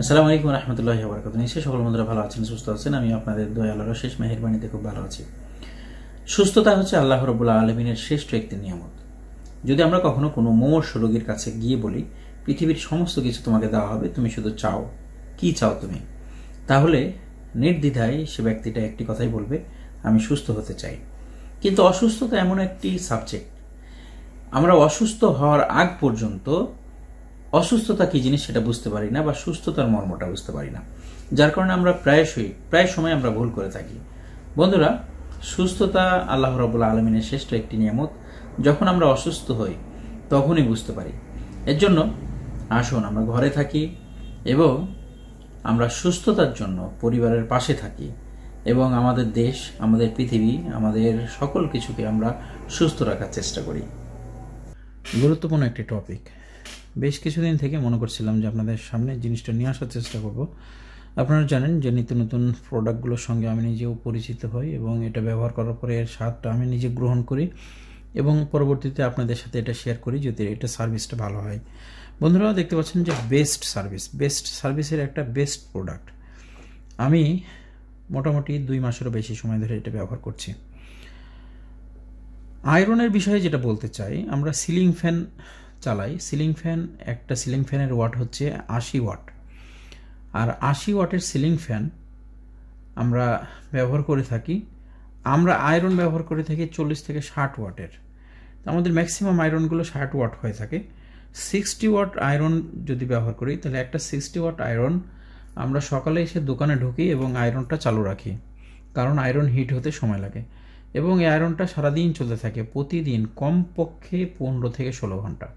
আসসালামু আলাইকুম রহমতুল্লাহি ওয়া বারাকাতুহু। নিশ্চয়ই সকল বন্ধুরা ভালো আছেন, সুস্থ আছেন। আমি আপনাদের দয়া আল্লাহর শেষ মেহেরবানিতে খুব ভালো আছি। সুস্থতা হচ্ছে আল্লাহ রাব্বুল আলামিনের শ্রেষ্ঠ একটি নিয়ামত। যদি আমরা কখনো কোনো মুমূর্ষ রোগীর কাছে গিয়ে বলি পৃথিবীর সমস্ত কিছু তোমাকে দেওয়া হবে, তুমি শুধু চাও, কি চাও তুমি, তাহলে নির্দ্বিধায় সে ব্যক্তিটা একটি কথাই বলবে, আমি সুস্থ হতে চাই। কিন্তু অসুস্থতা এমন একটি সাবজেক্ট, আমরা অসুস্থ হওয়ার আগ পর্যন্ত অসুস্থতা কি জিনিস সেটা বুঝতে পারি না, বা সুস্থতার মর্মটা বুঝতে পারি না, যার কারণে আমরা প্রায় সময় আমরা ভুল করে থাকি। বন্ধুরা, সুস্থতা আল্লাহ রাব্বুল আলামিনের শ্রেষ্ঠ একটি নিয়ামত। যখন আমরা অসুস্থ হই তখনই বুঝতে পারি। এর জন্য আসুন আমরা ঘরে থাকি এবং আমরা সুস্থতার জন্য পরিবারের পাশে থাকি এবং আমাদের দেশ, আমাদের পৃথিবী, আমাদের সকল কিছুকে আমরা সুস্থ রাখার চেষ্টা করি। গুরুত্বপূর্ণ একটি টপিক। বেশ কিছুদিন থেকে মনে করছিলাম যে আপনাদের সামনে জিনিসটা নিয়ে আসার চেষ্টা করব। আপনারা জানেন যে নিত্য নতুন প্রোডাক্টগুলোর সঙ্গে আমি নিজেও পরিচিত হই এবং এটা ব্যবহার করার পরে এর স্বাদটা আমি নিজে গ্রহণ করি এবং পরবর্তীতে আপনাদের সাথে এটা শেয়ার করি যদি এটা সার্ভিসটা ভালো হয়। বন্ধুরা দেখতে পাচ্ছেন যে বেস্ট সার্ভিসের একটা বেস্ট প্রোডাক্ট। আমি মোটামুটি 2 মাসেরও বেশি সময় ধরে এটা ব্যবহার করছি। আয়রনের বিষয়ে যেটা বলতে চাই, আমরা সিলিং ফ্যান চালাই। একটা সিলিং ফ্যানের ওয়াট হচ্ছে 80 ওয়াট, আর 80 ওয়াটের সিলিং ফ্যান আমরা ব্যবহার করে থাকি। আমরা আয়রন ব্যবহার করে থাকি 40 থেকে 60 ওয়াটের। আমাদের ম্যাক্সিমাম আয়রনগুলো 60 ওয়াট হয়ে থাকে। 60 ওয়াট আয়রন যদি ব্যবহার করি তাহলে একটা 60 ওয়াট আয়রন আমরা সকালে এসে দোকানে ঢুকি এবং আয়রনটা চালু রাখি, কারণ আয়রন হিট হতে সময় লাগে এবং এই আয়রনটা সারাদিন চলতে থাকে, প্রতিদিন কমপক্ষে 15 থেকে 16 ঘন্টা।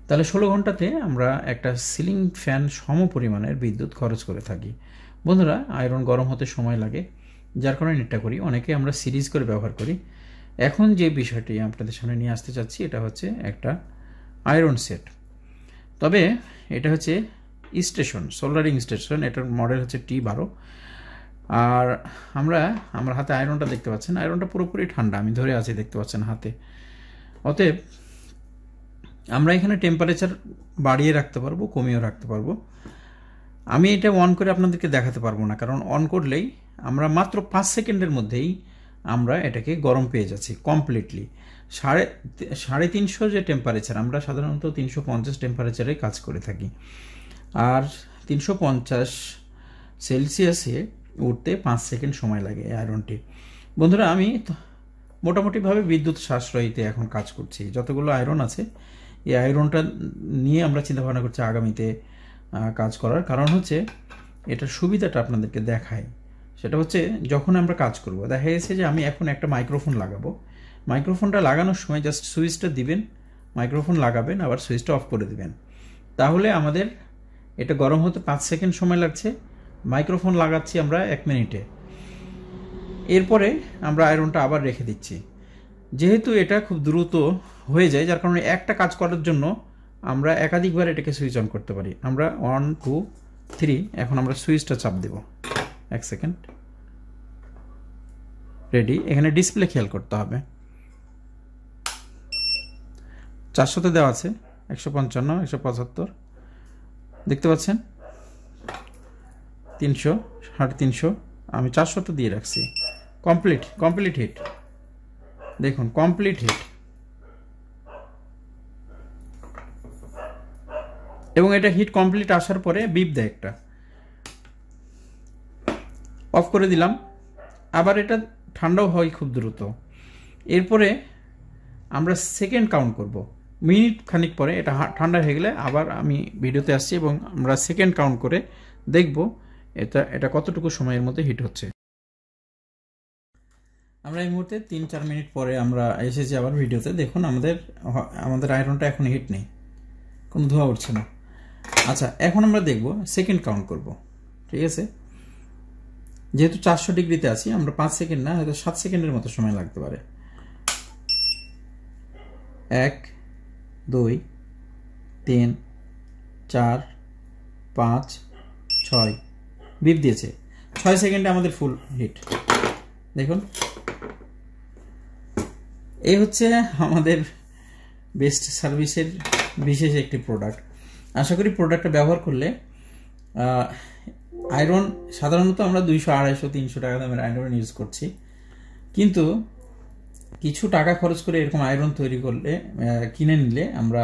তাহলে 16 ঘন্টাতে আমরা একটা সিলিং ফ্যান সম পরিমাণের বিদ্যুৎ খরচ করে থাকি। বন্ধুরা, আয়রন গরম হতে সময় লাগে, যার কারণে এটা করি। অনেকে আমরা সিরিজ করে ব্যবহার করি। এখন যে বিষয়টি আপনাদের সামনে নিয়ে আসতে চাচ্ছি এটা হচ্ছে একটা আয়রন সেট। তবে এটা হচ্ছে সোল্ডারিং স্টেশন। এটার মডেল হচ্ছে T12। আর আমার হাতে আয়রনটা দেখতে পাচ্ছেন, আয়রনটা পুরোপুরি ঠান্ডা, আমি ধরে আছি, দেখতে পাচ্ছেন হাতে। অতএব আমরা এখানে টেম্পারেচার বাড়িয়ে রাখতে পারবো, কমিয়েও রাখতে পারবো। আমি এটা অন করে আপনাদেরকে দেখাতে পারবো না, কারণ অন করলেই আমরা মাত্র 5 সেকেন্ডের মধ্যেই আমরা এটাকে গরম পেয়ে যাচ্ছি কমপ্লিটলি। 350 যে টেম্পারেচার, আমরা সাধারণত 350 টেম্পারেচারে কাজ করে থাকি, আর 350 সেলসিয়াসে উঠতে 5 সেকেন্ড সময় লাগে এই আয়রনটি। বন্ধুরা, আমি মোটামুটিভাবে বিদ্যুৎ সাশ্রয়ীতে এখন কাজ করছি। যতগুলো আয়রন আছে এই আয়রনটা নিয়ে আমরা চিন্তাভাবনা করছি আগামীতে কাজ করার। কারণ হচ্ছে এটার সুবিধাটা আপনাদেরকে দেখাই। সেটা হচ্ছে যখন আমরা কাজ করব, দেখা গেছে যে আমি এখন একটা মাইক্রোফোন লাগাবো। মাইক্রোফোনটা লাগানোর সময় জাস্ট সুইচটা দিবেন, মাইক্রোফোন লাগাবেন, আবার সুইচটা অফ করে দিবেন। তাহলে আমাদের এটা গরম হতে 5 সেকেন্ড সময় লাগছে। মাইক্রোফোন লাগাচ্ছি আমরা 1 মিনিটে। এরপরে আমরা আয়রনটা আবার রেখে দিচ্ছি। যেহেতু এটা খুব দ্রুত হয়ে যায়, যার কারণে একটা কাজ করার জন্য আমরা একাধিকবার এটাকে সুইচ অন করতে পারি। আমরা 1 2 3, এখন আমরা সুইচটা চাপ দেব। 1 সেকেন্ড, রেডি। এখানে ডিসপ্লে খেয়াল করতে হবে। 400-তে দেওয়া আছে, 155, 175 দেখতে পাচ্ছেন, 300, 350। আমি 400-তে দিয়ে রাখছি। কমপ্লিট হিট, দেখুন কমপ্লিট হিট। এবং এটা হিট কমপ্লিট আসার পরে বিপ দেয় একটা। অফ করে দিলাম, আবার এটা ঠান্ডাও হয় খুব দ্রুত। এরপরে আমরা সেকেন্ড কাউন্ট করব, মিনিট খানিক পরে এটা ঠান্ডা হয়ে গেলে আবার আমি ভিডিওতে আসছি এবং আমরা সেকেন্ড কাউন্ট করে দেখব এটা কতটুকু সময়ের মধ্যে হিট হচ্ছে। আমরা এই মুহূর্তে 3-4 মিনিট পরে আমরা এসেছি আবার ভিডিওতে। দেখুন আমাদের আয়রনটা এখন হিট নেই, কোনো ধোঁয়া উঠছে না। আচ্ছা, এখন আমরা দেখব সেকেন্ড কাউন্ট করব। ঠিক আছে, যেহেতু 400 ডিগ্রিতে আছি, আমরা 5 সেকেন্ড না, হয়তো 7 সেকেন্ডের মতো সময় লাগতে পারে। 1 2 3 4 5 6 বিপ দিয়েছে। 6 সেকেন্ডে আমাদের ফুল হিট। দেখুন, এই হচ্ছে আমাদের বেস্ট সার্ভিসের বিশেষ একটি প্রোডাক্ট। আশা করি প্রোডাক্টটা ব্যবহার করলে আয়রন সাধারণত আমরা 200, 250, 300 টাকা দামের আয়রন ইউজ করছি, কিন্তু কিছু টাকা খরচ করে এরকম আয়রন তৈরি করলে কিনে নিলে আমরা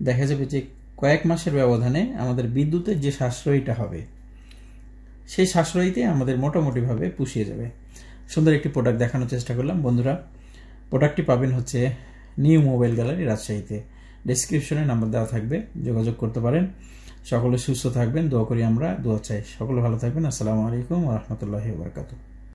দেখা যাবে যে কয়েক মাসের ব্যবধানে আমাদের বিদ্যুতের যে সাশ্রয়টা হবে সেই সাশ্রয়তে আমাদের মোটামুটিভাবে পুষিয়ে যাবে। সুন্দর একটি প্রোডাক্ট দেখানোর চেষ্টা করলাম বন্ধুরা। প্রোডাক্টটি পাবেন হচ্ছে নিউ মোবাইল গ্যালারি রাজশাহীতে। ডেসক্রিপশনে নাম্বার দেওয়া থাকবে, যোগাযোগ করতে পারেন। সকলে সুস্থ থাকবেন, দোয়া করি আমরা, দোয়া চাই। সকলে ভালো থাকবেন। আসসালামু আলাইকুম ওয়া রাহমাতুল্লাহি ওয়া বারাকাতুহু।